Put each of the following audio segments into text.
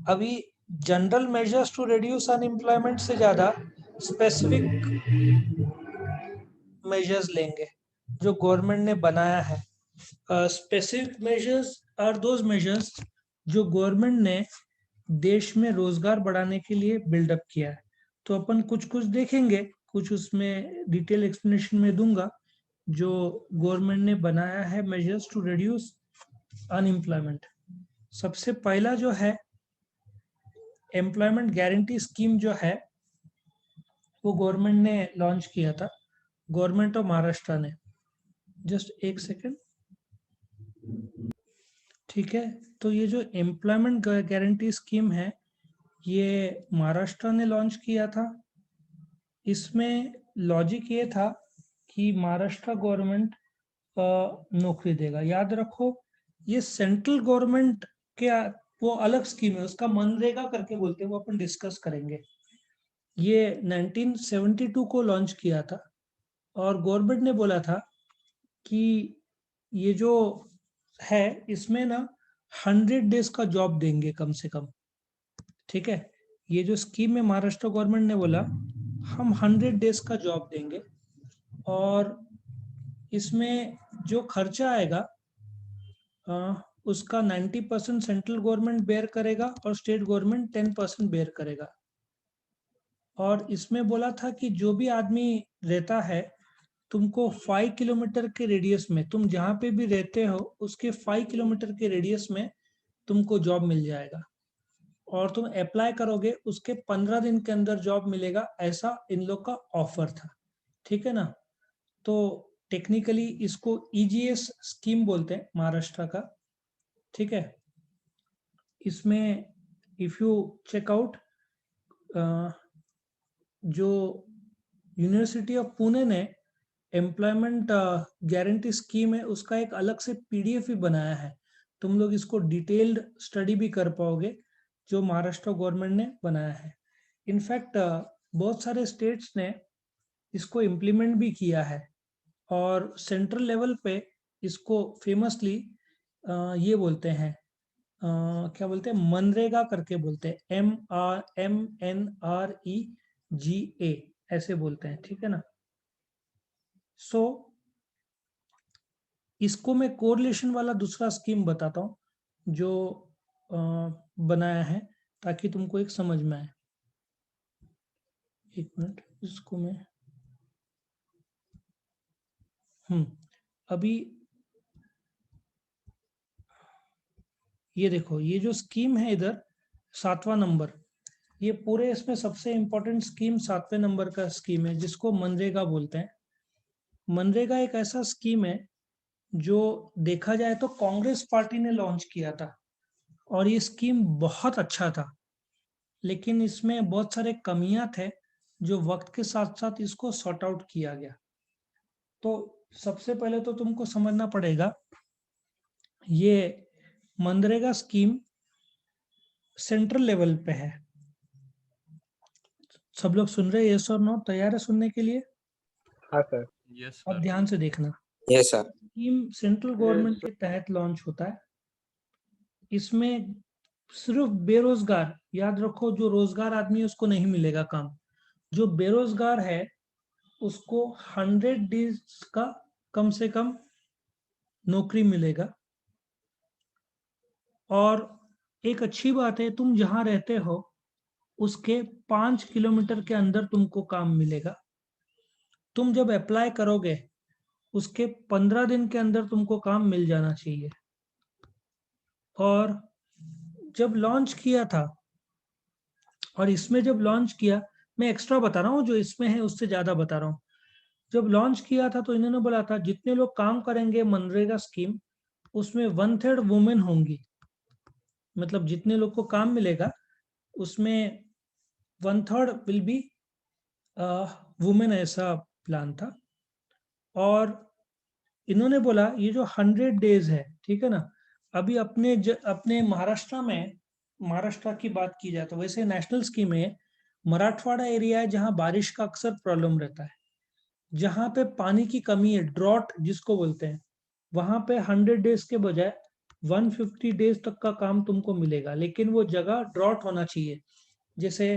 अभी general measures to reduce unemployment से ज्यादा स्पेसिफिक मेजर्स लेंगे जो गवर्नमेंट ने बनाया है। Specific measures are those measures जो गवर्नमेंट ने देश में रोजगार बढ़ाने के लिए बिल्डअप किया है। तो अपन कुछ कुछ देखेंगे, कुछ उसमें डिटेल एक्सप्लेनेशन में दूंगा जो गवर्नमेंट ने बनाया है मेजर्स टू रिड्यूस अनएम्प्लॉयमेंट। सबसे पहला जो है एम्प्लॉयमेंट गारंटी स्कीम जो है वो गवर्नमेंट ने लॉन्च किया था, गवर्नमेंट ऑफ महाराष्ट्र ने। जस्ट एक सेकेंड, ठीक है। तो ये जो एम्प्लॉयमेंट गारंटी स्कीम है ये महाराष्ट्र ने लॉन्च किया था। इसमें लॉजिक ये था कि महाराष्ट्र गवर्नमेंट नौकरी देगा। याद रखो ये सेंट्रल गवर्नमेंट के वो अलग स्कीम है, उसका मनरेगा करके बोलते हैं, वो अपन डिस्कस करेंगे। ये 1972 को लॉन्च किया था और गवर्नमेंट ने बोला था कि ये जो है इसमें ना 100 डेज का जॉब देंगे कम से कम। ठीक है, ये जो स्कीम है महाराष्ट्र गवर्नमेंट ने बोला हम 100 डेज का जॉब देंगे और इसमें जो खर्चा आएगा उसका 90% सेंट्रल गवर्नमेंट बेयर करेगा और स्टेट गवर्नमेंट 10% बेयर करेगा। और इसमें बोला था कि जो भी आदमी रहता है तुमको 5 किलोमीटर के रेडियस में, तुम जहाँ पे भी रहते हो उसके 5 किलोमीटर के रेडियस में तुमको जॉब मिल जाएगा और तुम अप्लाई करोगे उसके 15 दिन के अंदर जॉब मिलेगा, ऐसा इन लोग का ऑफर था। ठीक है ना। तो टेक्निकली इसको ईजीएस स्कीम बोलते हैं महाराष्ट्र का। ठीक है, इसमें इफ यू चेक आउट जो यूनिवर्सिटी ऑफ पुणे ने एम्प्लॉयमेंट गारंटी स्कीम है उसका एक अलग से पीडीएफ भी बनाया है। तुम लोग इसको डिटेल्ड स्टडी भी कर पाओगे जो महाराष्ट्र गवर्नमेंट ने बनाया है। इनफैक्ट बहुत सारे स्टेट्स ने इसको इम्प्लीमेंट भी किया है और सेंट्रल लेवल पे इसको फेमसली ये बोलते हैं क्या बोलते हैं, मनरेगा करके बोलते हैं, MNREGA ऐसे बोलते हैं। ठीक है ना। सो इसको मैं कोरिलेशन वाला दूसरा स्कीम बताता हूँ जो बनाया है ताकि तुमको एक समझ में आए। एक मिनट, इसको मैं अभी ये देखो, ये जो स्कीम है इधर 7वां नंबर, ये पूरे इसमें सबसे इंपॉर्टेंट स्कीम 7वें नंबर का स्कीम है जिसको मनरेगा बोलते हैं। मनरेगा एक ऐसा स्कीम है जो देखा जाए तो कांग्रेस पार्टी ने लॉन्च किया था और ये स्कीम बहुत अच्छा था, लेकिन इसमें बहुत सारे कमियां थे जो वक्त के साथ साथ इसको सॉर्ट आउट किया गया। तो सबसे पहले तो तुमको समझना पड़ेगा ये मनरेगा स्कीम सेंट्रल लेवल पे है। सब लोग सुन रहे हैं? यस और नो? तैयार है सुनने के लिए? हाँ सर। यस अब सर। ध्यान से देखना। Yes sir. Scheme central government के तहत लॉन्च होता है। इसमें सिर्फ बेरोजगार, याद रखो जो रोजगार आदमी है उसको नहीं मिलेगा काम। जो बेरोजगार है उसको 100 डेज का कम से कम नौकरी मिलेगा। और एक अच्छी बात है, तुम जहां रहते हो उसके 5 किलोमीटर के अंदर तुमको काम मिलेगा। तुम जब अप्लाई करोगे उसके 15 दिन के अंदर तुमको काम मिल जाना चाहिए। और जब लॉन्च किया था, और इसमें जब लॉन्च किया, मैं एक्स्ट्रा बता रहा हूँ, जो इसमें है उससे ज्यादा बता रहा हूँ। जब लॉन्च किया था तो इन्होंने बोला था जितने लोग काम करेंगे मनरेगा स्कीम उसमें 1/3 वुमेन होंगी। मतलब जितने लोग को काम मिलेगा उसमें 1/3 विल बी वुमेन, ऐसा प्लान था। और इन्होंने बोला ये जो 100 डेज है, ठीक है ना, अभी अपने महाराष्ट्र में, महाराष्ट्र की बात की जाए तो वैसे नेशनल स्कीम है। मराठवाड़ा एरिया है जहां बारिश का अक्सर प्रॉब्लम रहता है, जहां पे पानी की कमी है, ड्रॉट जिसको बोलते हैं, वहां पे 100 डेज के बजाय 150 डेज तक का काम तुमको मिलेगा, लेकिन वो जगह ड्रॉट होना चाहिए। जैसे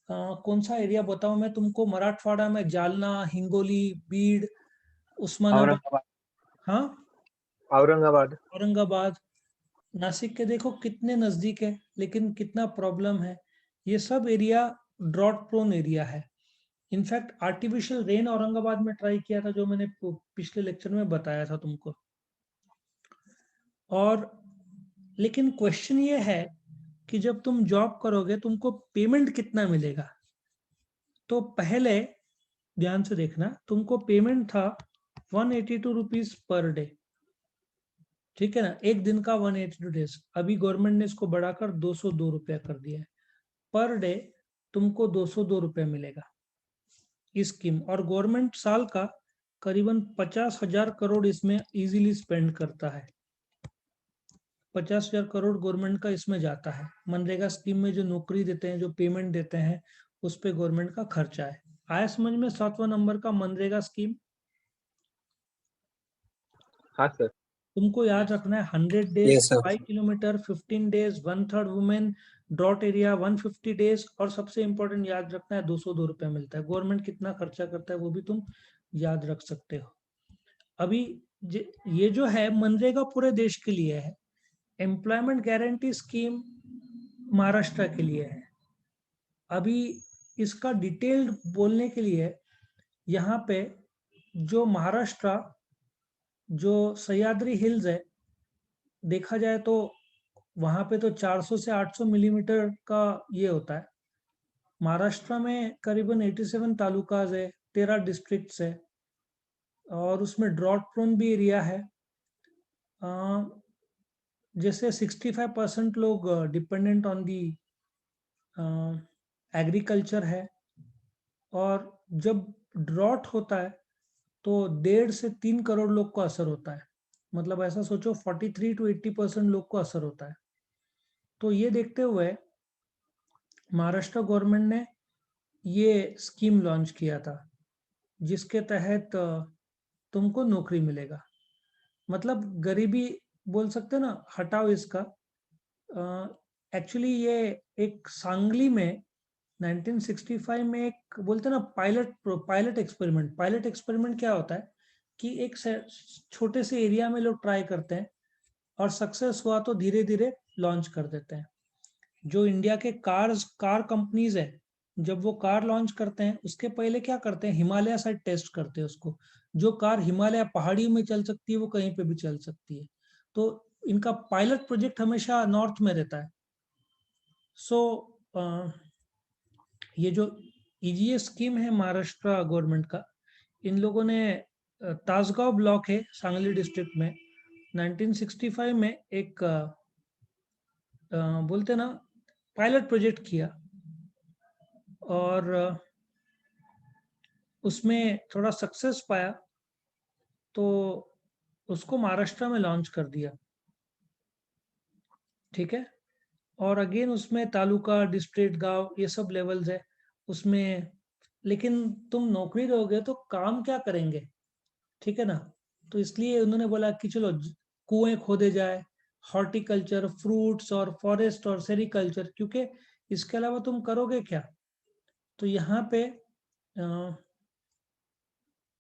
कौन सा एरिया बताऊं मैं तुमको, मराठवाड़ा में जालना, हिंगोली, बीड़, उस्मानाबाद, औरंगाबाद। हाँ औरंगाबाद। औरंगाबाद, नासिक के देखो कितने नजदीक है, लेकिन कितना प्रॉब्लम है। ये सब एरिया ड्रॉट प्रोन एरिया है। इनफैक्ट आर्टिफिशियल रेन औरंगाबाद में ट्राई किया था, जो मैंने पिछले लेक्चर में बताया था तुमको। और लेकिन क्वेश्चन ये है कि जब तुम जॉब करोगे तुमको पेमेंट कितना मिलेगा। तो पहले ध्यान से देखना, तुमको पेमेंट था 182 रुपीज पर डे, ठीक है ना, एक दिन का 182 डेज। अभी गवर्नमेंट ने इसको बढ़ाकर 202 रुपया कर दिया है। पर डे तुमको 202 रुपया मिलेगा इस स्कीम। और गवर्नमेंट साल का करीबन 50,000 करोड़ इसमें इजीली स्पेंड करता है। 50,000 करोड़ गवर्नमेंट का इसमें जाता है। मनरेगा स्कीम में जो नौकरी देते हैं, जो पेमेंट देते हैं, उस पे गवर्नमेंट का खर्चा है। आया समझ में 7वां नंबर का मनरेगा स्कीम। हाँ सर। तुमको याद रखना है 100 days yes sir. 5 kilometre, 15 days 1/3 women, drought area 150 days, और सबसे इंपॉर्टेंट याद रखना है 202 रुपया मिलता है। गवर्नमेंट कितना खर्चा करता है वो भी तुम याद रख सकते हो। अभी ये जो है मनरेगा पूरे देश के लिए है, एम्प्लॉयमेंट गारंटी स्कीम महाराष्ट्र के लिए है। अभी इसका डिटेल्ड बोलने के लिए यहाँ पे जो महाराष्ट्र, जो सह्याद्री हिल्स है, देखा जाए तो वहां पे तो 400 से 800 मिलीमीटर का ये होता है। महाराष्ट्र में करीबन 87 तालुकाज है, 13 डिस्ट्रिक्ट्स है, और उसमें ड्रॉट प्रोन भी एरिया है। जैसे 65% लोग डिपेंडेंट ऑन दी एग्रीकल्चर है। और जब ड्रॉट होता है तो 1.5 से 3 करोड़ लोग को असर होता है। मतलब ऐसा सोचो 43 to 80% लोग को असर होता है। तो ये देखते हुए महाराष्ट्र गवर्नमेंट ने ये स्कीम लॉन्च किया था, जिसके तहत तुमको नौकरी मिलेगा। मतलब गरीबी बोल सकते ना, हटाओ इसका। एक्चुअली ये एक सांगली में 1965 में एक बोलते ना पायलट एक्सपेरिमेंट। पायलट एक्सपेरिमेंट क्या होता है कि एक छोटे से एरिया में लोग ट्राई करते हैं, और सक्सेस हुआ तो धीरे धीरे लॉन्च कर देते हैं। जो इंडिया के कार कंपनीज है, जब वो कार लॉन्च करते हैं उसके पहले क्या करते हैं, हिमालय साइड टेस्ट करते हैं उसको। जो कार हिमालय पहाड़ियों में चल सकती है वो कहीं पे भी चल सकती है। तो इनका पायलट प्रोजेक्ट हमेशा नॉर्थ में रहता है। सो ये जो ईजीएस स्कीम है महाराष्ट्र गवर्नमेंट का, इन लोगों ने तासगांव ब्लॉक है सांगली डिस्ट्रिक्ट में 1965 में एक बोलते ना पायलट प्रोजेक्ट किया, और उसमें थोड़ा सक्सेस पाया, तो उसको महाराष्ट्र में लॉन्च कर दिया, ठीक है। और अगेन उसमें तालुका, डिस्ट्रिक्ट, गांव, ये सब लेवल्स है उसमें। लेकिन तुम नौकरी दोगे तो काम क्या करेंगे, ठीक है ना। तो इसलिए उन्होंने बोला कि चलो कुएं खोदे जाए, हॉर्टिकल्चर, फ्रूट्स और फॉरेस्ट और सेरिकल्चर, क्योंकि इसके अलावा तुम करोगे क्या। तो यहाँ पे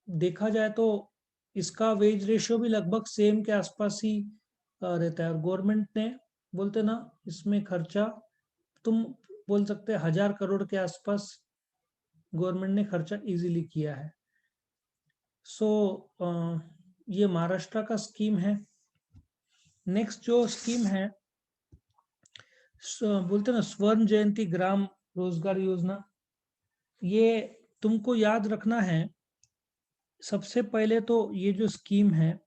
देखा जाए तो इसका वेज रेशियो भी लगभग सेम के आसपास ही रहता है। और गवर्नमेंट ने बोलते ना इसमें खर्चा तुम बोल सकते हैं 1,000 करोड़ के आसपास गवर्नमेंट ने खर्चा इजीली किया है। सो ये महाराष्ट्र का स्कीम है। नेक्स्ट जो स्कीम है बोलते ना स्वर्ण जयंती ग्राम रोजगार योजना। ये तुमको याद रखना है, सबसे पहले तो ये जो स्कीम है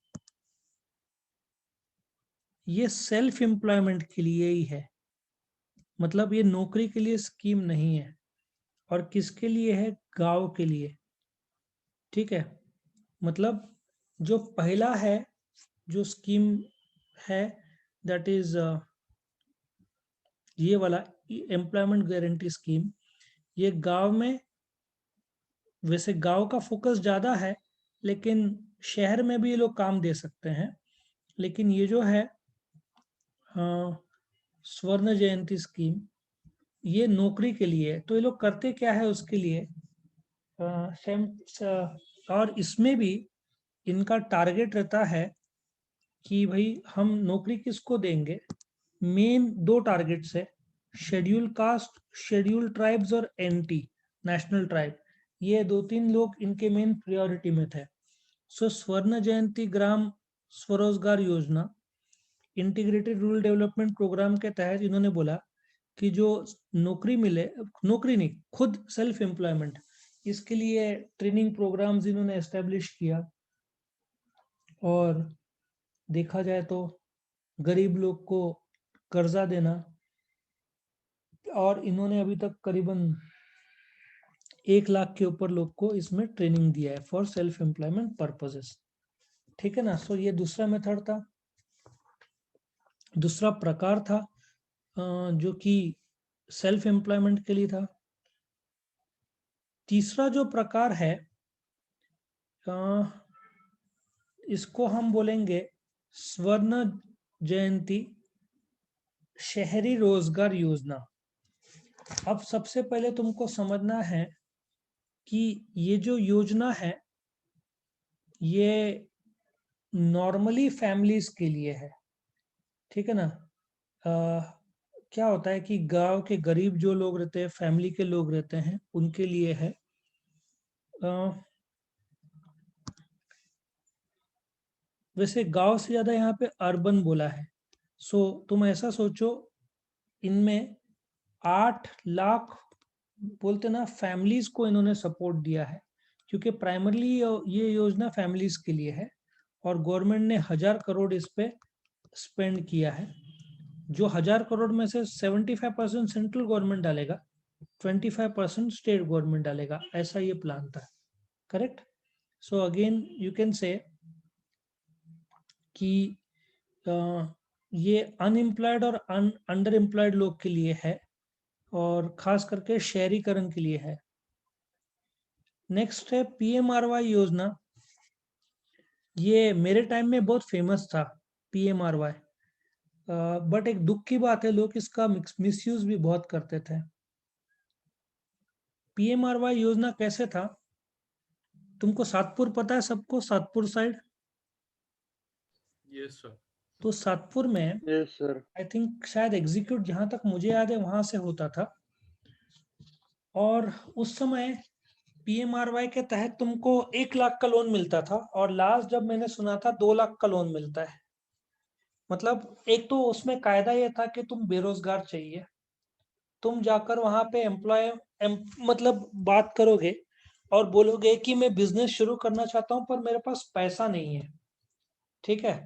ये सेल्फ एम्प्लॉयमेंट के लिए ही है। मतलब ये नौकरी के लिए स्कीम नहीं है। और किसके लिए है, गांव के लिए, ठीक है। मतलब जो पहला है जो स्कीम है, दैट इज ये वाला एम्प्लॉयमेंट गारंटी स्कीम। ये गांव में, वैसे गांव का फोकस ज़्यादा है, लेकिन शहर में भी ये लोग काम दे सकते हैं। लेकिन ये जो है स्वर्ण जयंती स्कीम, ये नौकरी के लिए है। तो ये लोग करते क्या है उसके लिए, और इसमें भी इनका टारगेट रहता है कि भाई हम नौकरी किसको देंगे। मेन दो टारगेट्स है, शेड्यूल कास्ट, शेड्यूल ट्राइब्स और एनटी नेशनल ट्राइब, ये दो तीन लोग इनके मेन प्रायोरिटी में थे। सो स्वर्ण जयंती ग्राम स्वरोजगार योजना, इंटीग्रेटेड रूरल डेवलपमेंट प्रोग्राम के तहत इन्होंने बोला कि जो नौकरी मिले, नौकरी नहीं, खुद सेल्फ एम्प्लॉयमेंट, इसके लिए ट्रेनिंग प्रोग्राम्स इन्होंने एस्टेब्लिश किया। और देखा जाए तो गरीब लोग को कर्जा देना, और इन्होंने अभी तक करीबन 1 लाख के ऊपर लोग को इसमें ट्रेनिंग दिया है फॉर सेल्फ एम्प्लॉयमेंट पर्पसेस। ठीक है ना। सो ये दूसरा मेथड था, दूसरा प्रकार था जो कि सेल्फ एम्प्लॉयमेंट के लिए था। तीसरा जो प्रकार है इसको हम बोलेंगे स्वर्ण जयंती शहरी रोजगार योजना। अब सबसे पहले तुमको समझना है कि ये जो योजना है ये नॉर्मली फैमिलीज के लिए है। ठीक है ना। क्या होता है कि गांव के गरीब जो लोग रहते हैं, फैमिली के लोग रहते हैं, उनके लिए है। वैसे गांव से ज्यादा यहाँ पे अर्बन बोला है। सो तुम ऐसा सोचो, इनमें 8 लाख बोलते ना फैमिलीज को इन्होंने सपोर्ट दिया है, क्योंकि प्राइमरली ये योजना फैमिलीज के लिए है। और गवर्नमेंट ने 1000 करोड़ इस पे स्पेंड किया है। जो 1000 करोड़ में से 75% सेंट्रल गवर्नमेंट डालेगा, 25% स्टेट गवर्नमेंट डालेगा, ऐसा ये प्लान था। Correct. So again you can say कि ये अनएम्प्लॉयड और अंडर एम्प्लॉयड लोग के लिए है, और खास करके शहरीकरण के लिए है। नेक्स्ट है पीएमआरवाई योजना। ये मेरे टाइम में बहुत फेमस था पीएमआरवाई, बट एक दुख की बात है, लोग इसका मिसयूज भी बहुत करते थे। पीएमआरवाई योजना कैसे था, तुमको सातपुर पता है सबको, सातपुर साइड। Yes sir. तो सातपुर में यस सर। आई थिंक शायद एग्जीक्यूट, जहां तक मुझे याद है वहां से होता था। और उस समय पीएमआरवाई के तहत तुमको 1 लाख का लोन मिलता था, और लास्ट जब मैंने सुना था 2 लाख का लोन मिलता है। मतलब एक तो उसमें कायदा ये था कि तुम बेरोजगार चाहिए, तुम जाकर वहां पे मतलब बात करोगे और बोलोगे कि मैं बिजनेस शुरू करना चाहता हूं पर मेरे पास पैसा नहीं है। ठीक है।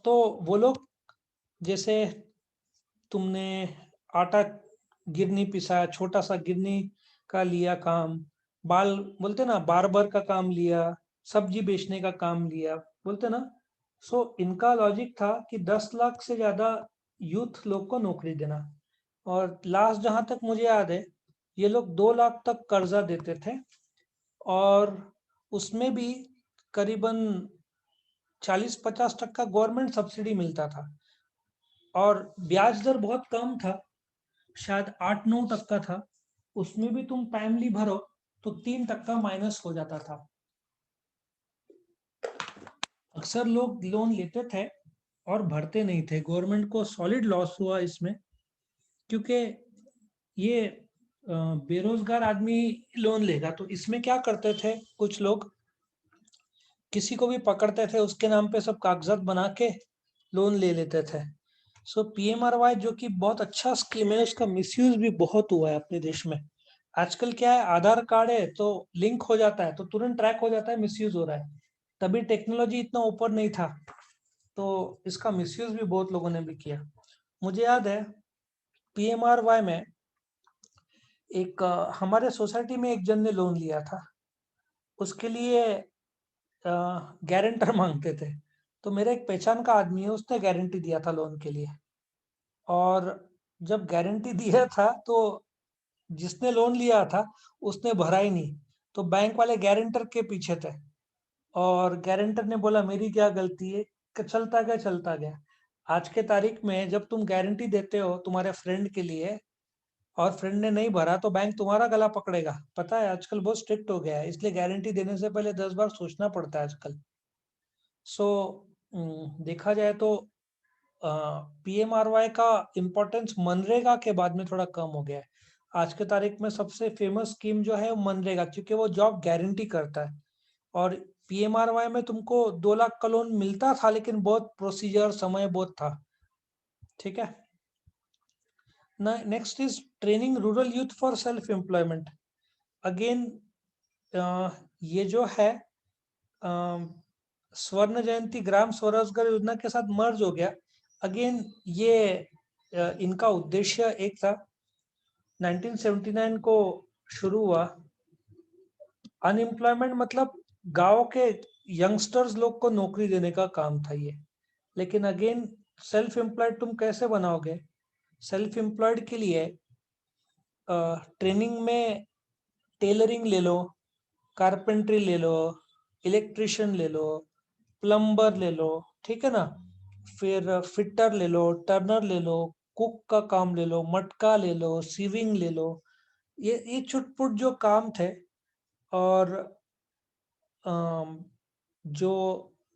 तो वो लोग, जैसे तुमने आटा गिरनी पिसाया, छोटा सा गिरनी का लिया काम, बाल बोलते ना बार्बर का काम लिया, सब्जी बेचने का काम लिया, बोलते ना। सो इनका लॉजिक था कि 10 लाख से ज्यादा यूथ लोग को नौकरी देना। और लास्ट जहां तक मुझे याद है, ये लोग 2 लाख तक कर्जा देते थे, और उसमें भी करीबन 40-50% गवर्नमेंट सब्सिडी मिलता था, और ब्याज दर बहुत कम था, शायद 8-9% था। उसमें भी तुम टाइमली भरो तो 3% माइनस हो जाता था। अक्सर लोग लोन लेते थे और भरते नहीं थे, गवर्नमेंट को सॉलिड लॉस हुआ इसमें, क्योंकि ये बेरोजगार आदमी लोन लेगा। तो इसमें क्या करते थे कुछ लोग, किसी को भी पकड़ते थे, उसके नाम पे सब कागजात बना के लोन ले लेते थे। सो पीएमआरवाई जो कि बहुत अच्छा स्कीम है, उसका मिसयूज भी बहुत हुआ है अपने देश में। आजकल क्या है, आधार कार्ड है तो लिंक हो जाता है, तो तुरंत ट्रैक हो जाता है मिसयूज हो रहा है। तभी टेक्नोलॉजी इतना ऊपर नहीं था, तो इसका मिसयूज भी बहुत लोगों ने भी किया। मुझे याद है पीएमआरवाई में एक हमारे सोसाइटी में एक जन ने लोन लिया था, उसके लिए गारंटर मांगते थे। तो मेरे एक पहचान का आदमी है, उसने गारंटी दिया था लोन के लिए। और जब गारंटी दिया था तो जिसने लोन लिया था उसने भरा ही नहीं, तो बैंक वाले गारंटर के पीछे थे। और गारंटर ने बोला मेरी क्या गलती है, चलता गया। आज के तारीख में जब तुम गारंटी देते हो तुम्हारे फ्रेंड के लिए और फ्रेंड ने नहीं भरा तो बैंक तुम्हारा गला पकड़ेगा। पता है आजकल बहुत स्ट्रिक्ट हो गया है, इसलिए गारंटी देने से पहले 10 बार सोचना पड़ता है आजकल। सो देखा जाए तो पीएमआरवाई का इम्पोर्टेंस मनरेगा के बाद में थोड़ा कम हो गया है। आज के तारीख में सबसे फेमस स्कीम जो है वो मनरेगा, क्योंकि वो जॉब गारंटी करता है। और पीएमआरवाई में तुमको 2 लाख का लोन मिलता था, लेकिन बहुत प्रोसीजर समय बहुत था। ठीक है। Next is training rural youth for self employment. Again ये जो है स्वर्ण जयंती ग्राम स्वरोजगार योजना के साथ मर्ज हो गया। अगेन ये इनका उद्देश्य एक था, 1979 को शुरू हुआ। अनएम्प्लॉयमेंट मतलब गांव के यंगस्टर्स लोग को नौकरी देने का काम था ये। लेकिन अगेन सेल्फ एम्प्लॉयड तुम कैसे बनाओगे? सेल्फ एम्प्लॉयड के लिए ट्रेनिंग में टेलरिंग ले लो, कारपेंट्री ले लो, इलेक्ट्रिशियन ले लो, प्लम्बर ले लो, ठीक है ना। फिर फिटर ले लो, टर्नर ले लो, कुक का काम ले लो, मटका ले लो, सीविंग ले लो। ये छुटपुट जो काम थे। और जो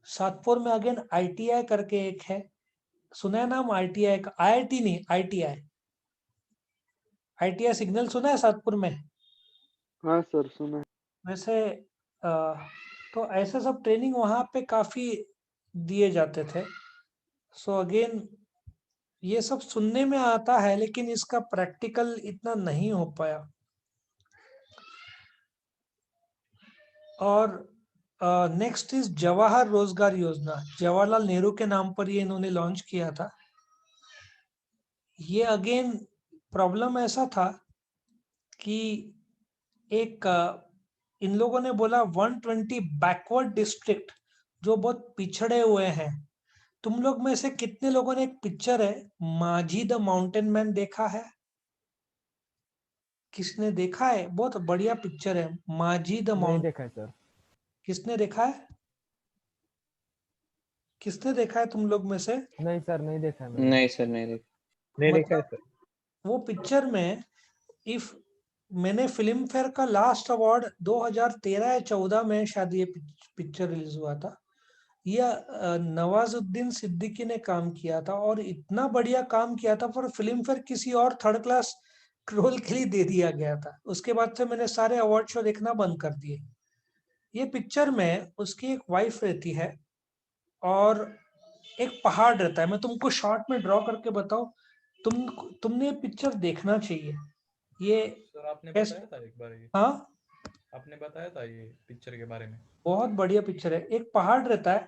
सातपुर में अगेन आईटीआई करके एक है, सुना है नाम आईटीआई का? आईआईटी नहीं, आईटीआई। आईटीआई सिग्नल सुना है सातपुर में? हाँ सर सुना है। वैसे तो ऐसे सब ट्रेनिंग वहाँ पे काफी दिए जाते थे। सो अगेन ये सब सुनने में आता है, लेकिन इसका प्रैक्टिकल इतना नहीं हो पाया। और नेक्स्ट इज जवाहर रोजगार योजना। जवाहरलाल नेहरू के नाम पर ये इन्होंने लॉन्च किया था। ये अगेन प्रॉब्लम ऐसा था कि एक इन लोगों ने बोला 120 बैकवर्ड डिस्ट्रिक्ट जो बहुत पिछड़े हुए हैं। तुम लोग में से कितने लोगों ने एक पिक्चर है माझी द माउंटेन मैन देखा है? किसने देखा है? बहुत बढ़िया पिक्चर है माझी द नहीं माउंटेन। देखा है सर। किसने देखा है? किसने देखा है तुम लोग में से? नहीं सर, नहीं देखा है मैंने। नहीं सर, नहीं देखा। नहीं देखा है मतलब सर। वो पिक्चर में इफ मैंने फिल्म फेयर का लास्ट अवार्ड 2013 या 14 में शायद ये पिक्चर रिलीज हुआ था। यह नवाजुद्दीन सिद्दीकी ने काम किया था और इतना बढ़िया काम किया था, पर फिल्म फेयर किसी और थर्ड क्लास रोल के लिए दे दिया गया था। उसके बाद से मैंने सारे अवार्ड शो देखना बंद कर दिए। ये पिक्चर में उसकी एक वाइफ रहती है और एक पहाड़ रहता है। मैं तुमको शॉर्ट में ड्रॉ करके बताऊं, तुमने ये पिक्चर देखना चाहिए। ये सर आपने बेस्ट। बताया था एक बार ये, हाँ, आपने बताया था ये पिक्चर के बारे में। बहुत बढ़िया पिक्चर है। एक पहाड़ रहता है,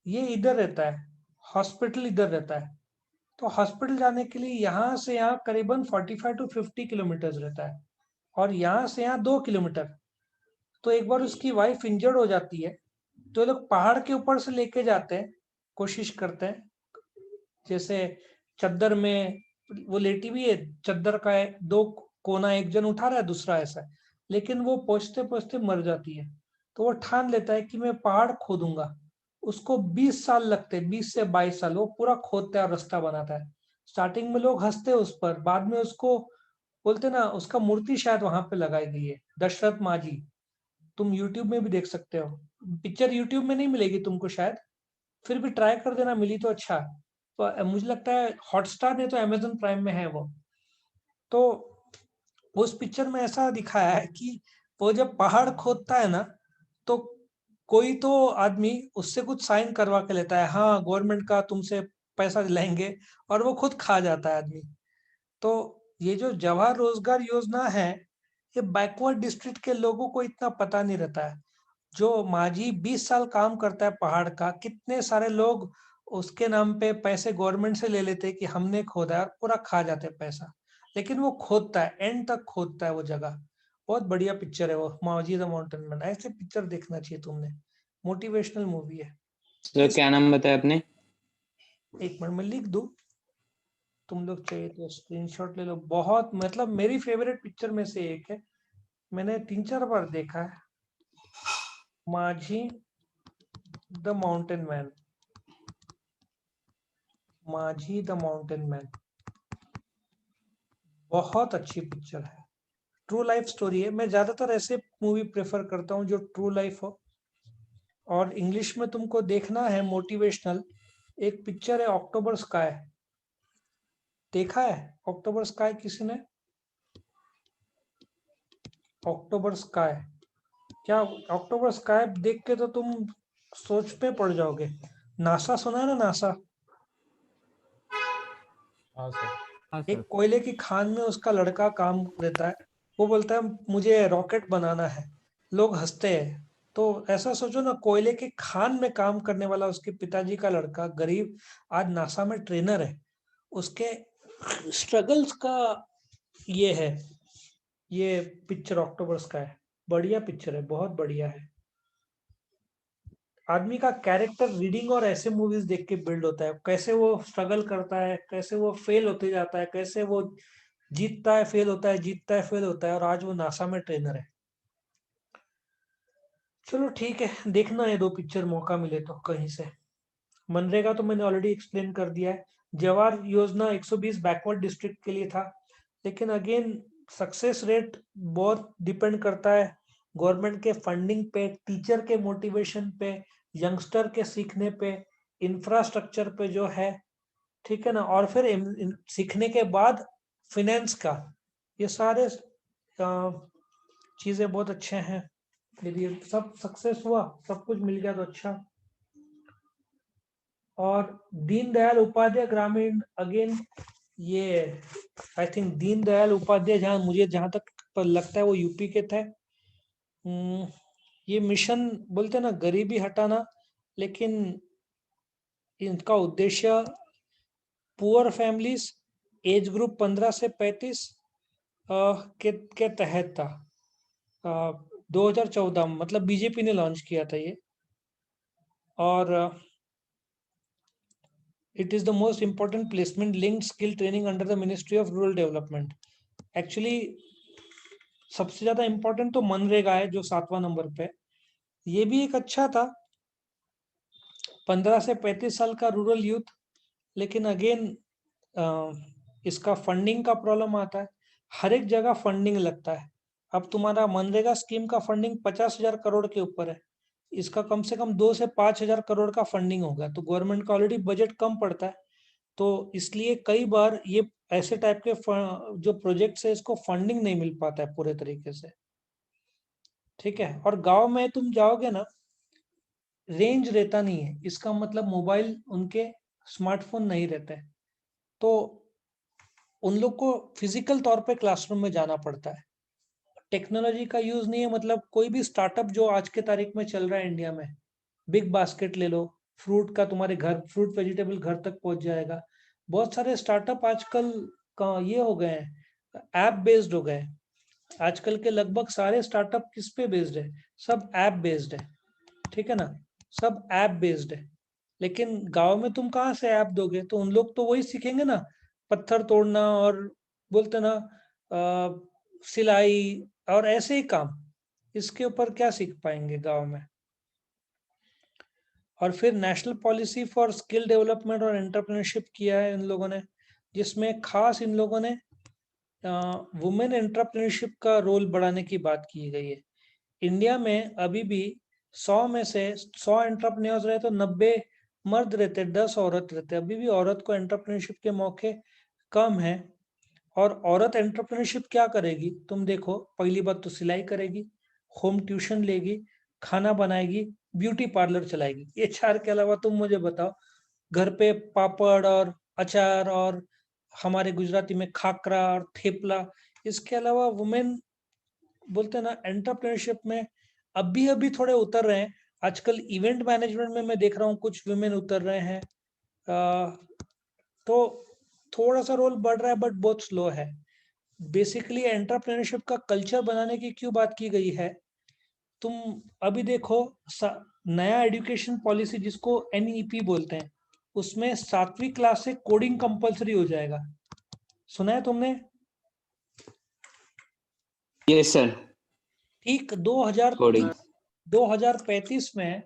ये इधर रहता है, हॉस्पिटल इधर रहता है। तो हॉस्पिटल जाने के लिए यहाँ से यहाँ करीबन 45 टू 50 किलोमीटर रहता है, और यहाँ से यहाँ 2 किलोमीटर। तो एक बार उसकी वाइफ इंजर्ड हो जाती है, तो ये लोग पहाड़ के ऊपर से लेके जाते हैं, कोशिश करते हैं। जैसे चद्दर में वो लेटी हुई है, चद्दर का दो कोना एक जन उठा रहा है, दूसरा ऐसा है, लेकिन वो पहुंचते पहुंचते मर जाती है। तो वो ठान लेता है कि मैं पहाड़ खोदूंगा। उसको 20 साल लगते हैं, 20 से 22 साल वो पूरा खोदता है और रास्ता बनाता है। स्टार्टिंग में लोग हंसते हैं उस पर, बाद में उसको बोलते ना, उसका मूर्ति शायद वहां पे लगाई गई है, दशरथ माझी। तुम यूट्यूब में भी देख सकते हो। पिक्चर यूट्यूब में नहीं मिलेगी तुमको शायद, फिर भी ट्राई कर देना, मिली तो अच्छा। तो मुझे लगता है हॉटस्टार नहीं तो अमेजन प्राइम में है वो। तो उस पिक्चर में ऐसा दिखाया है कि वो जब पहाड़ खोदता है ना, तो कोई तो आदमी उससे कुछ साइन करवा के लेता है, हाँ गवर्नमेंट का तुमसे पैसा दिलाएंगे, और वो खुद खा जाता है आदमी। तो ये जो जवाहर रोजगार योजना है, ये बैकवर्ड डिस्ट्रिक्ट के लोगों को इतना पता नहीं रहता है। जो माझी 20 साल काम करता है पहाड़ का, कितने सारे लोग उसके नाम पे पैसे गवर्नमेंट से ले लेते हैं कि हमने खोदा है, और पूरा खा जाते हैं पैसा। लेकिन वो खोदता है, एंड तक खोदता है वो जगह। बहुत बढ़िया पिक्चर है वो माझी द माउंटेन मैन। ऐसे पिक्चर देखना चाहिए तुमने, मोटिवेशनल मूवी है। सर क्या नाम बताया आपने? एक मिनट में लिख दूं, तुम लोग चाहिए तो स्क्रीनशॉट ले लो। बहुत मतलब मेरी फेवरेट पिक्चर में से एक है, मैंने 3-4 बार देखा है, माझी द माउंटेन मैन। माझी द माउंटेन मैन, बहुत अच्छी पिक्चर है, ट्रू लाइफ स्टोरी है। मैं ज्यादातर ऐसे मूवी प्रेफर करता हूँ जो ट्रू लाइफ हो, और इंग्लिश में तुमको देखना है मोटिवेशनल। एक पिक्चर है अक्टूबर स्काई, देखा है अक्टूबर स्काई किसी ने? अक्टूबर स्काई, क्या अक्टूबर स्काई देख के तो तुम सोच पे पड़ जाओगे। नासा सुना है ना, नासा? हाँ सर। हाँ सर। एक कोयले की खान में उसका लड़का काम रहता है, वो बोलता है मुझे रॉकेट बनाना है, लोग हंसते हैं। तो ऐसा सोचो ना, कोयले की खान में काम करने वाला उसके पिताजी का लड़का गरीब आज नासा में ट्रेनर है, उसके स्ट्रगल्स का ये है ये पिक्चर अक्टूबर स्काई। बढ़िया पिक्चर है, बहुत बढ़िया है। आदमी का कैरेक्टर रीडिंग और ऐसे मूवीज देख के बिल्ड होता है, कैसे वो स्ट्रगल करता है, कैसे वो फेल होते जाता है, कैसे वो जीतता है फेल होता है, जीतता है फेल होता है, और आज वो नासा में ट्रेनर है। चलो ठीक है, देखना ये दो पिक्चर मौका मिले तो कहीं से। मनरेगा तो मैंने ऑलरेडी एक्सप्लेन कर दिया है। जवाहर योजना 120 बैकवर्ड डिस्ट्रिक्ट के लिए था, लेकिन अगेन सक्सेस रेट बहुत डिपेंड करता है गवर्नमेंट के फंडिंग पे, टीचर के मोटिवेशन पे, यंगस्टर के सीखने पे, इंफ्रास्ट्रक्चर पे जो है, ठीक है ना, और फिर सीखने के बाद फिनेंस का, ये सारे चीजें बहुत अच्छे हैं। यदि सब सक्सेस हुआ, सब कुछ मिल गया तो अच्छा। और दीनदयाल उपाध्याय ग्रामीण, अगेन ये आई थिंक दीनदयाल उपाध्याय, जहां तक लगता है वो यूपी के थे। ये मिशन बोलते ना गरीबी हटाना, लेकिन इनका उद्देश्य पुअर फैमिलीज, एज ग्रुप 15 से 35 के तहत था। 2014 मतलब बीजेपी ने लॉन्च किया था ये, और it is the most important placement linked skill training under the ministry of rural development. Actually सबसे ज्यादा इंपॉर्टेंट तो मनरेगा है जो 7वां नंबर पे। ये भी एक अच्छा था, 15 से 35 साल का रूरल यूथ, लेकिन अगेन इसका फंडिंग का प्रॉब्लम आता है। हर एक जगह फंडिंग लगता है। अब तुम्हारा मनरेगा स्कीम का फंडिंग 50,000 करोड़ के ऊपर है, इसका कम से कम 2 से 5,000 करोड़ का फंडिंग होगा, तो गवर्नमेंट का ऑलरेडी बजट कम पड़ता है। तो इसलिए कई बार ये ऐसे टाइप के जो प्रोजेक्ट्स है, इसको फंडिंग नहीं मिल पाता है पूरे तरीके से, ठीक है। और गांव में तुम जाओगे ना, रेंज रहता नहीं है, इसका मतलब मोबाइल उनके, स्मार्टफोन नहीं रहता है, तो उन लोग को फिजिकल तौर पे क्लासरूम में जाना पड़ता है। टेक्नोलॉजी का यूज नहीं है, मतलब कोई भी स्टार्टअप जो आज के तारीख में चल रहा है इंडिया में, बिग बास्केट ले लो, फ्रूट का तुम्हारे घर फ्रूट वेजिटेबल घर तक पहुंच जाएगा। बहुत सारे स्टार्टअप आजकल का ये हो गए हैं, ऐप बेस्ड हो गए। आजकल के लगभग सारे स्टार्टअप किस पे बेस्ड है? सब ऐप बेस्ड है, ठीक है ना, सब ऐप बेस्ड है। लेकिन गांव में तुम कहाँ से ऐप दोगे? तो उन लोग तो वही सीखेंगे ना, पत्थर तोड़ना और बोलते ना सिलाई और ऐसे ही काम, इसके ऊपर क्या सीख पाएंगे गांव में। और फिर national policy for skill development और एंटरप्रेन्योरशिप किया है इन लोगों ने, जिसमें खास इन लोगों ने वुमेन एंटरप्रेन्योरशिप का रोल बढ़ाने की बात की गई है। इंडिया में अभी भी 100 में से 100 एंटरप्रेन्योर्स रहे तो 90 मर्द रहते, 10 औरत रहते। अभी भी औरत को एंटरप्रेन्योरशिप के मौके कम है। और औरत एंटरप्रेन्योरशिप क्या करेगी? तुम देखो, पहली बात तो सिलाई करेगी, होम ट्यूशन लेगी, खाना बनाएगी, ब्यूटी पार्लर चलाएगी। ये चार के अलावा तुम मुझे बताओ, घर पे पापड़ और अचार और हमारे गुजराती में खाकरा और थेपला, इसके अलावा वुमेन बोलते हैं ना एंटरप्रेन्योरशिप में अभी थोड़े उतर रहे हैं। आजकल इवेंट मैनेजमेंट में मैं देख रहा हूँ कुछ वुमेन उतर रहे हैं। तो थोड़ा सा रोल बढ़ रहा है, बट बहुत स्लो है। बेसिकली एंटरप्रेन्योरशिप का कल्चर बनाने की क्यों बात की गई है? तुम अभी देखो, नया एजुकेशन पॉलिसी जिसको NEP बोलते हैं, उसमें 7वीं क्लास से कोडिंग कंपलसरी हो जाएगा। सुना है तुमने? Yes sir. ठीक कोडिंग। 2035 में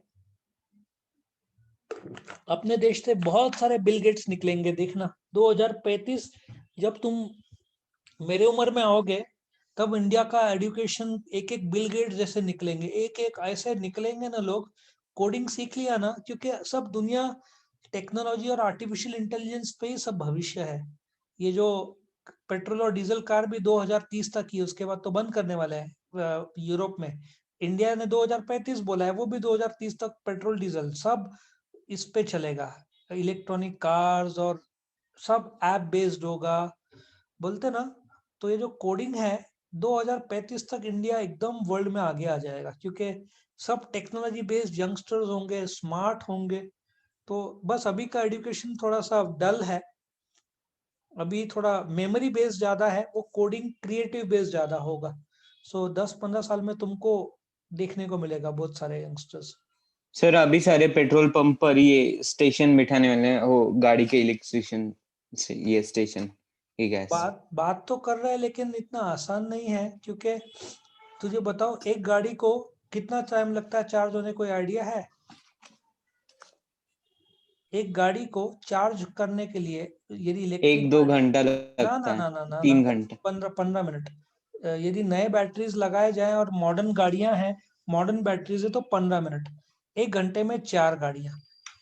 अपने देश से बहुत सारे बिल गेट्स निकलेंगे, देखना 2035 जब तुम मेरे उम्र में आओगे तब इंडिया का एजुकेशन एक एक बिल गेट्स जैसे निकलेंगे, एक एक ऐसे निकलेंगे ना लोग। कोडिंग सीख लिया ना, क्योंकि सब दुनिया टेक्नोलॉजी और आर्टिफिशियल इंटेलिजेंस पे ही सब भविष्य है। ये जो पेट्रोल और डीजल कार भी 2030 तक ही, उसके बाद तो बंद करने वाले हैं यूरोप में। इंडिया ने 2035 बोला है, वो भी 2030 तक पेट्रोल डीजल सब इस पे चलेगा। इलेक्ट्रॉनिक कार्स और सब ऐप बेस्ड होगा, बोलते ना। तो ये जो कोडिंग है 2035 तक इंडिया एकदम वर्ल्ड में आगे आ जाएगा, क्योंकि सब टेक्नोलॉजी बेस्ड यंगस्टर्स होंगे, स्मार्ट होंगे। तो बस अभी का एजुकेशन थोड़ा सा डल है, अभी थोड़ा मेमोरी बेस्ड ज्यादा है, वो कोडिंग क्रिएटिव बेस्ड ज्यादा होगा। सो 10-15 साल में तुमको देखने को मिलेगा बहुत सारे यंगस्टर्स। सर अभी सारे पेट्रोल पंप पर ये स्टेशन बिठाने वाले हैं, वो गाड़ी के इलेक्ट्रिशियन से, ये स्टेशन ये गैस। बात तो कर रहे हैं, लेकिन इतना आसान नहीं है, क्योंकि तुझे बताओ एक गाड़ी को कितना टाइम लगता है चार्ज होने, कोई आइडिया है? एक गाड़ी को चार्ज करने के लिए यदि इलेक्ट्रिक 1-2 गाड़ी, घंटा ना लगता ना है, ना ना ना 3 ना घंटे। 15 मिनट। यदि नए बैटरीज लगाए जाएं और मॉडर्न गाड़ियां हैं, मॉडर्न बैटरीज है, तो 15 मिनट। एक घंटे में 4 गाड़ियां,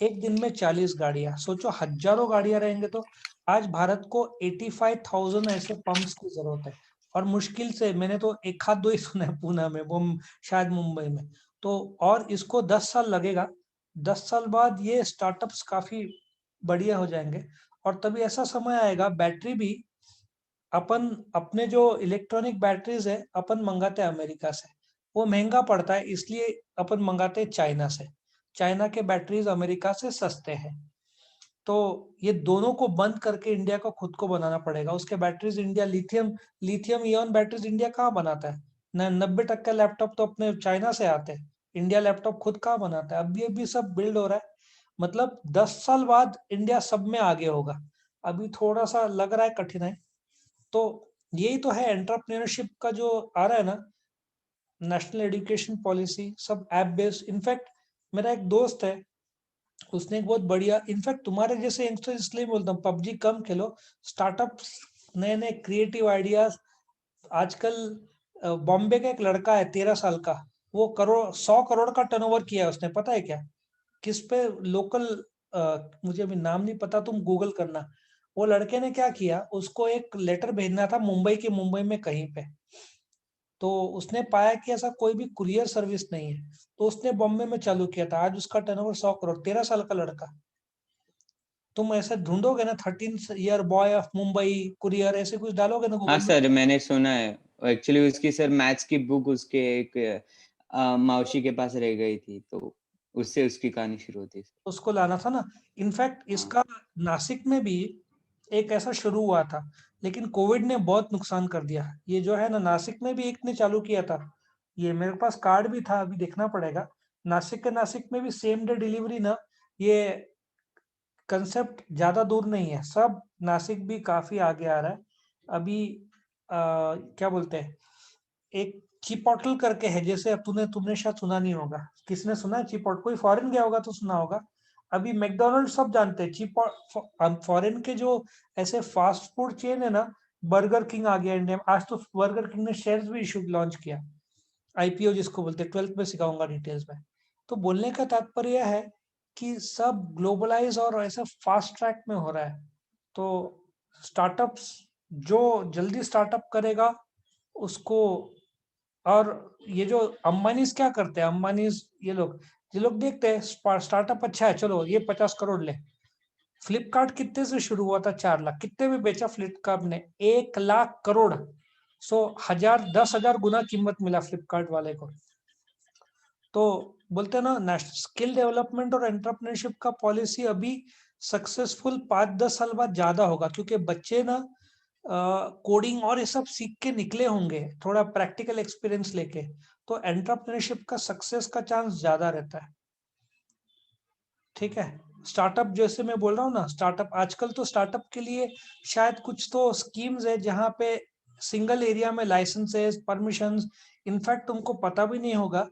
एक दिन में 40 गाड़ियां, सोचो हजारों गाड़ियां रहेंगे तो। आज भारत को 85,000 ऐसे पंप्स की जरूरत है, और मुश्किल से मैंने तो एक हाथ दो ही सुना है पूना में, वो शायद मुंबई में। तो और इसको 10 साल लगेगा। 10 साल बाद ये स्टार्टअप्स काफी बढ़िया हो जाएंगे, और तभी ऐसा समय आएगा बैटरी भी अपन अपने जो इलेक्ट्रॉनिक बैटरीज है अपन मंगाते हैं अमेरिका से, वो महंगा पड़ता है, इसलिए अपन मंगाते हैं चाइना से। चाइना के बैटरीज अमेरिका से सस्ते हैं। तो ये दोनों को बंद करके इंडिया को खुद को बनाना पड़ेगा। उसके batteries India, lithium lithium Ian batteries India कहाँ बनाता है? 90% लैपटॉप तो अपने चाइना से आते हैं। इंडिया लैपटॉप खुद कहाँ बनाता है? अब ये भी सब बिल्ड हो रहा है। मतलब 10 साल बाद इंडिया सब में आगे होगा। अभी थोड़ा सा लग रहा है कठिनाई। तो यही तो है एंटरप्रेन्योरशिप का जो आ रहा है ना, नेशनल एजुकेशन पॉलिसी सब ऐप बेस्ड। इनफैक्ट मेरा एक दोस्त है, उसने एक बहुत बढ़िया, इनफैक्ट तुम्हारे जैसे यंगस्टर इसलिए बोलता हूँ पबजी कम खेलो, स्टार्टअप्स नए नए क्रिएटिव आइडियाज। आजकल बॉम्बे का एक लड़का है 13 साल का, वो 100 करोड़ का टर्नओवर किया है उसने, पता है क्या? किस पे? लोकल, मुझे अभी नाम नहीं पता, तुम गूगल करना। वो लड़के ने क्या किया, उसको एक लेटर भेजना था मुंबई में कहीं पे, तो उसने पाया कि ऐसा कोई भी कुरियर सर्विस नहीं है, तो उसने बॉम्बे में चालू किया था। आज उसका टर्नओवर 100 करोड़, 13 साल का लड़का। तुम ऐसे ढूंढोगे ना 13 year boy of Mumbai courier, ऐसे कुछ डालोगे ना हाँ गूगल में। सर मैंने सुना है, एक्चुअली उसकी सर मैथ्स की बुक उसके एक मौसी के पास रह गई थी, तो उससे उसकी कहानी शुरू होती है। उसको लाना था ना। इनफैक्ट हाँ इसका नासिक में भी एक ऐसा शुरू हुआ था, लेकिन कोविड ने बहुत नुकसान कर दिया। ये जो है ना, नासिक में भी एक ने चालू किया था, ये मेरे पास कार्ड भी था, अभी देखना पड़ेगा। नासिक में भी सेम डे डिलीवरी ना, ये कंसेप्ट ज्यादा दूर नहीं है। सब नासिक भी काफी आगे आ रहा है अभी। क्या बोलते हैं, एक चिपॉटल करके है, जैसे अब तुमने शायद सुना नहीं होगा। किसने सुना है चिपॉट? कोई फॉरेन गया होगा तो सुना होगा। अभी मैकडोनल्ड सब जानते हैं। चिपॉट फॉरेन के जो ऐसे फास्ट फूड चेन है ना, बर्गर किंग आ गया इंडिया में। आज तो बर्गर किंग ने शेयर्स भी इशू लॉन्च किया, आईपीओ जिसको बोलते हैं, 12th में सिखाऊंगा डिटेल्स में। तो बोलने का तात्पर्य यह है कि सब ग्लोबलाइज और ऐसा फास्ट ट्रैक में हो रहा है। तो स्टार्टअप्स जो जल्दी स्टार्टअप करेगा उसको। और ये जो अंबानीज क्या करते हैं, अंबानीज ये लोग देखते हैं स्टार्टअप अच्छा है, चलो ये 50 करोड़ ले। फ्लिपकार्ट कितने से शुरू हुआ था? 4 लाख। कितने में बेचा फ्लिपकार्ट ने? 1 लाख करोड़। 10,000 गुना कीमत मिला फ्लिपकार्ट वाले को। तो बोलते हैं ना, नेशनल स्किल डेवलपमेंट और एंटरप्रेन्योरशिप का पॉलिसी अभी सक्सेसफुल 5-10 साल बाद ज्यादा होगा, क्योंकि बच्चे ना कोडिंग और ये सब सीख के निकले होंगे, थोड़ा प्रैक्टिकल एक्सपीरियंस लेके। तो एंटरप्रेन्योरशिप का सक्सेस का चांस ज्यादा रहता है। ठीक है। स्टार्टअप जैसे मैं बोल रहा हूँ ना, स्टार्टअप आजकल तो स्टार्टअप के लिए शायद कुछ तो स्कीम्स है जहाँ पे सिंगल एरिया में लाइसेंसेस परमिशंस। इनफैक्ट तुमको पता भी नहीं होगा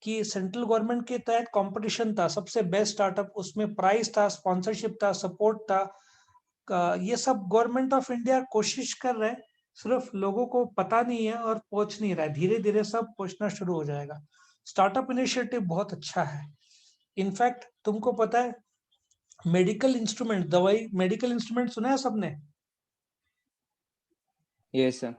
कि सेंट्रल गवर्नमेंट के तहत कंपटीशन था, सबसे बेस्ट स्टार्टअप, उसमें प्राइस था, स्पॉन्सरशिप था, सपोर्ट था, ये सब गवर्नमेंट ऑफ इंडिया कोशिश कर रहे हैं, सिर्फ लोगों को पता नहीं है और पहुंच नहीं रहा है। धीरे धीरे सब पहुंचना शुरू हो जाएगा। स्टार्टअप इनिशिएटिव बहुत अच्छा है। इनफैक्ट तुमको पता है मेडिकल इंस्ट्रूमेंट, दवाई मेडिकल इंस्ट्रूमेंट सुना है सबने? Yes sir.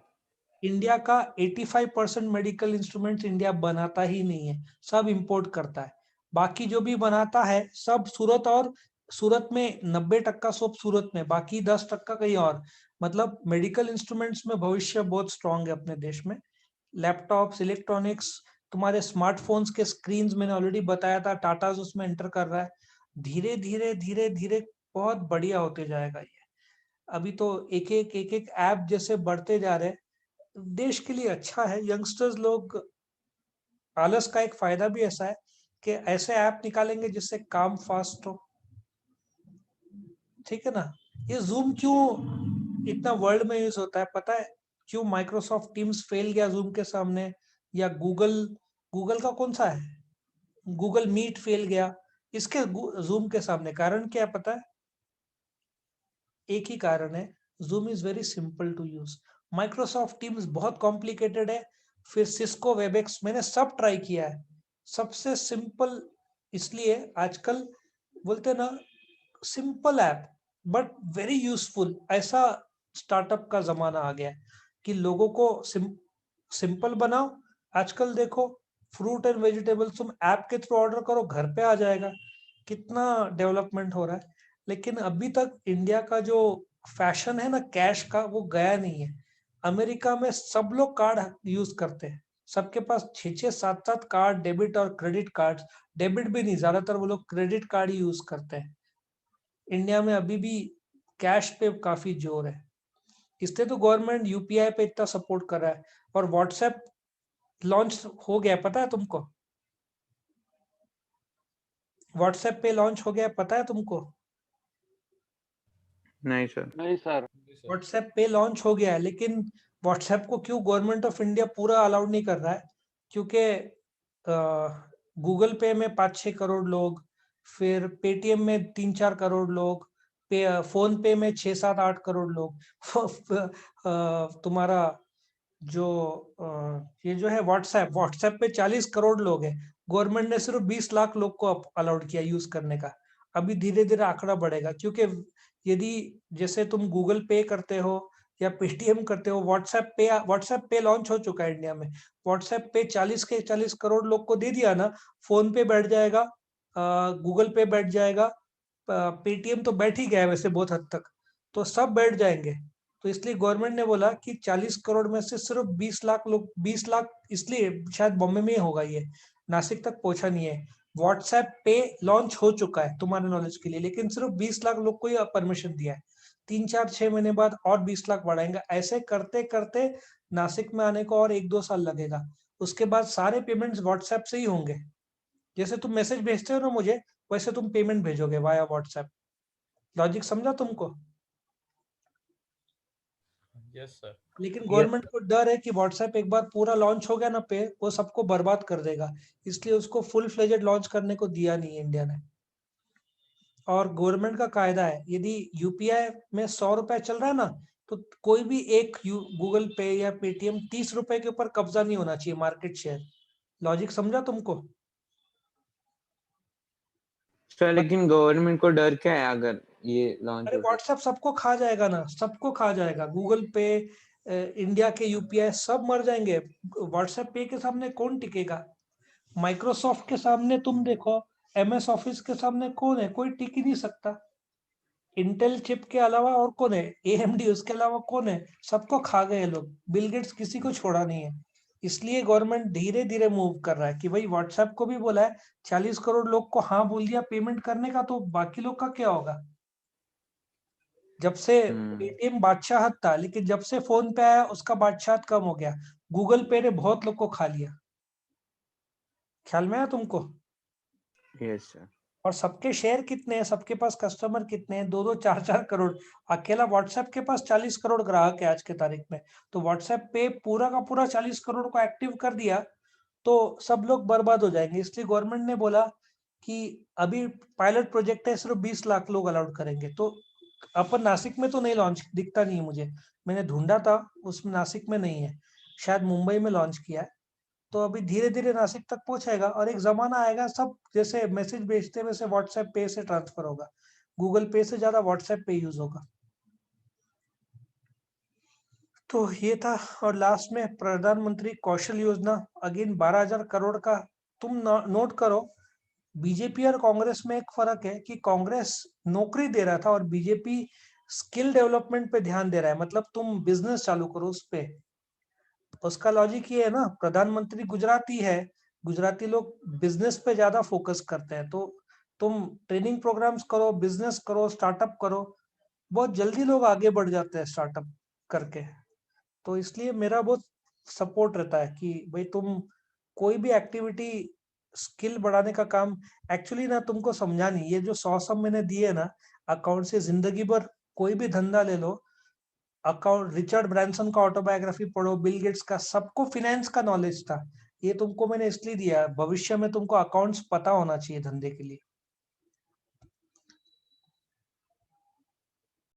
इंडिया का 85% मेडिकल इंस्ट्रूमेंट्स इंडिया बनाता ही नहीं है, सब इंपोर्ट करता है। बाकी जो भी बनाता है सब सूरत, और सूरत में 90% सब सूरत में, बाकी 10% कहीं और। मतलब मेडिकल इंस्ट्रूमेंट्स में भविष्य बहुत स्ट्रांग है अपने देश में। लैपटॉप्स, इलेक्ट्रॉनिक्स, तुम्हारे स्मार्टफोन्स के स्क्रीन्स मैंने ऑलरेडी बताया था, टाटा उसमें एंटर कर रहा है। धीरे धीरे धीरे धीरे बहुत बढ़िया होते जाएगा ये। अभी तो एक एक ऐप जैसे बढ़ते जा रहे हैं, देश के लिए अच्छा है। यंगस्टर्स लोग, आलस का एक फायदा भी ऐसा है कि ऐसे ऐप निकालेंगे जिससे काम फास्ट हो, ठीक है ना। ये जूम क्यों इतना वर्ल्ड में यूज होता है पता है? क्यों माइक्रोसॉफ्ट टीम्स फेल गया जूम के सामने, या गूगल गूगल का कौन सा है, गूगल मीट फेल गया इसके जूम के सामने? कारण क्या है पता है? एक ही कारण है, Zoom is very simple to use. Microsoft Teams बहुत कॉम्प्लिकेटेड है, फिर सिस्को वेबएक्स मैंने सब ट्राई किया है, सबसे सिंपल। इसलिए आजकल बोलते ना, simple app but very useful, ऐसा स्टार्टअप का जमाना आ गया है कि लोगों को सिंपल बनाओ। आजकल देखो फ्रूट एंड वेजिटेबल्स तुम ऐप के थ्रू ऑर्डर करो, घर पे आ जाएगा। कितना डेवलपमेंट हो रहा है। लेकिन अभी तक इंडिया का जो फैशन है ना कैश का, वो गया नहीं है। अमेरिका में सब लोग कार्ड यूज करते हैं, सबके पास 6-6 7-7 कार्ड, डेबिट और क्रेडिट कार्ड। डेबिट भी नहीं, ज्यादातर वो लोग क्रेडिट कार्ड ही यूज करते हैं। इंडिया में अभी भी कैश पे काफी जोर है, इसलिए तो गवर्नमेंट यूपीआई पे इतना सपोर्ट कर रहा है। और व्हाट्सएप लॉन्च हो गया, पता है तुमको? व्हाट्सएप पे लॉन्च हो गया, पता है तुमको? नहीं सर। नहीं सर। जी सर। व्हाट्सएप पे लॉन्च हो गया है, लेकिन व्हाट्सएप को क्यों गवर्नमेंट ऑफ इंडिया पूरा अलाउड नहीं कर रहा है? क्योंकि गूगल पे में 5-6 करोड़ लोग, फिर पेटीएम में 3-4 करोड़ लोग, फोन पे में 6-7-8 करोड़ लोग, तुम्हारा जो ये जो है व्हाट्सएप, व्हाट्सएप पे 40 करोड़ लोग हैं। गवर्नमेंट ने सिर्फ 20 लाख लोग को अलाउड किया यूज करने का। अभी धीरे धीरे आंकड़ा बढ़ेगा, क्योंकि यदि जैसे तुम गूगल पे करते हो या पेटीएम करते हो, व्हाट्सएप पे लॉन्च हो चुका है इंडिया में। व्हाट्सएप पे 40 करोड़ लोग को दे दिया ना, फोन पे बैठ जाएगा, गूगल पे बैठ जाएगा, पेटीएम तो बैठ ही गया है वैसे बहुत हद तक, तो सब बैठ जाएंगे। तो इसलिए गवर्नमेंट ने बोला कि 40 करोड़ में से सिर्फ 20 लाख लोग, 20 लाख इसलिए शायद बॉम्बे में होगा, ये नासिक तक पहुंचा नहीं है। व्हाट्सएप पे लॉन्च हो चुका है तुम्हारे नॉलेज के लिए, लेकिन सिर्फ 20 लाख लोग को ही परमिशन दिया है। 3-4-6 महीने बाद और 20 लाख बढ़ाएंगे, ऐसे करते करते नासिक में आने को और 1-2 साल लगेगा। उसके बाद सारे पेमेंट्स व्हाट्सएप से ही होंगे। जैसे तुम मैसेज भेजते हो ना मुझे, वैसे तुम पेमेंट भेजोगे वाया व्हाट्सएप। लॉजिक समझा तुमको? Yes sir. लेकिन यस। गवर्नमेंट को डर है कि व्हाट्सएप एक बार पूरा लॉन्च हो गया ना पे, वो सबको बर्बाद कर देगा, इसलिए उसको फुल फ्लेजेड लॉन्च करने को दिया नहीं इंडिया ने। और गवर्नमेंट का कायदा है, यदि यूपीआई में 100 रुपए चल रहा है ना, तो कोई भी एक गूगल पे या पेटीएम 30 रुपए के ऊपर कब्जा नहीं होना चाहिए मार्केट शेयर। लॉजिक समझा तुमको? सर लेकिन गवर्नमेंट को डर क्या है अगर ये लॉन्च अरे हो जाए? व्हाट्सएप सबको खा जाएगा ना, सबको खा जाएगा। गूगल पे, इंडिया के यूपीआई सब मर जाएंगे। व्हाट्सएप पे के सामने कौन टिकेगा? माइक्रोसॉफ्ट के सामने तुम देखो, एमएस ऑफिस के सामने कौन है? कोई टिक ही नहीं सकता। इंटेल चिप के अलावा और कौन है? एएमडी, उसके अलावा कौन है? सबको खा गए लोग, बिल गेट्स किसी को छोड़ा नहीं है। इसलिए गवर्नमेंट धीरे धीरे मूव कर रहा है कि भाई व्हाट्सएप को भी बोला है, 40 करोड़ लोग को हाँ बोल दिया पेमेंट करने का, तो बाकी लोग का क्या होगा? जब से पेटीएम बादशाह था, लेकिन जब से फोन पे आया उसका बादशाह कम हो गया। गूगल पे ने बहुत लोग को खा लिया, ख्याल में आया तुमको? Yes sir. और सबके शेयर कितने हैं, सबके पास कस्टमर कितने हैं? 2-2 4-4 करोड़। अकेला व्हाट्सएप के पास 40 करोड़ ग्राहक है आज के तारीख में। तो व्हाट्सएप पे पूरा का पूरा 40 करोड़ को एक्टिव कर दिया, तो सब लोग बर्बाद हो जाएंगे। इसलिए गवर्नमेंट ने बोला कि अभी पायलट प्रोजेक्ट है, सिर्फ 20 लाख लोग अलाउड करेंगे। तो अपन नासिक में तो नहीं लॉन्च दिखता नहीं है मुझे, मैंने ढूंढा था उसमें नासिक में नहीं है, शायद मुंबई में लॉन्च किया है। तो अभी धीरे धीरे नासिक तक पहुंचेगा और एक जमाना आएगा सब जैसे मैसेज भेजते हैं वैसे व्हाट्सएप पे से ट्रांसफर होगा, गूगल पे से ज्यादा व्हाट्सएप पे यूज होगा। तो ये था। और लास्ट में प्रधानमंत्री कौशल योजना, अगेन 12,000 करोड़ का। तुम नोट करो, बीजेपी और कांग्रेस में एक फर्क है कि कांग्रेस नौकरी दे रहा था और बीजेपी स्किल डेवलपमेंट पे ध्यान दे रहा है, मतलब तुम बिजनेस चालू करो उस पे। उसका लॉजिक ये है ना, प्रधानमंत्री गुजराती है, गुजराती लोग बिजनेस पे ज्यादा फोकस करते हैं। तो तुम ट्रेनिंग प्रोग्राम्स करो, बिजनेस करो, स्टार्टअप करो, बहुत जल्दी लोग आगे बढ़ जाते हैं स्टार्टअप करके। तो इसलिए मेरा बहुत सपोर्ट रहता है कि भाई तुम कोई भी एक्टिविटी स्किल बढ़ाने का काम, एक्चुअली ना तुमको समझा नहीं, ये जो 100 सब मैंने दिए ना अकाउंट से, जिंदगी भर कोई भी धंधा ले लो, अकाउंट, रिचर्ड ब्रांसन का ऑटोबायोग्राफी पढ़ो, बिल गेट्स का, सबको फिनेंस का नॉलेज था। ये तुमको मैंने इसलिए दिया, भविष्य में तुमको अकाउंट्स पता होना चाहिए धंधे के लिए।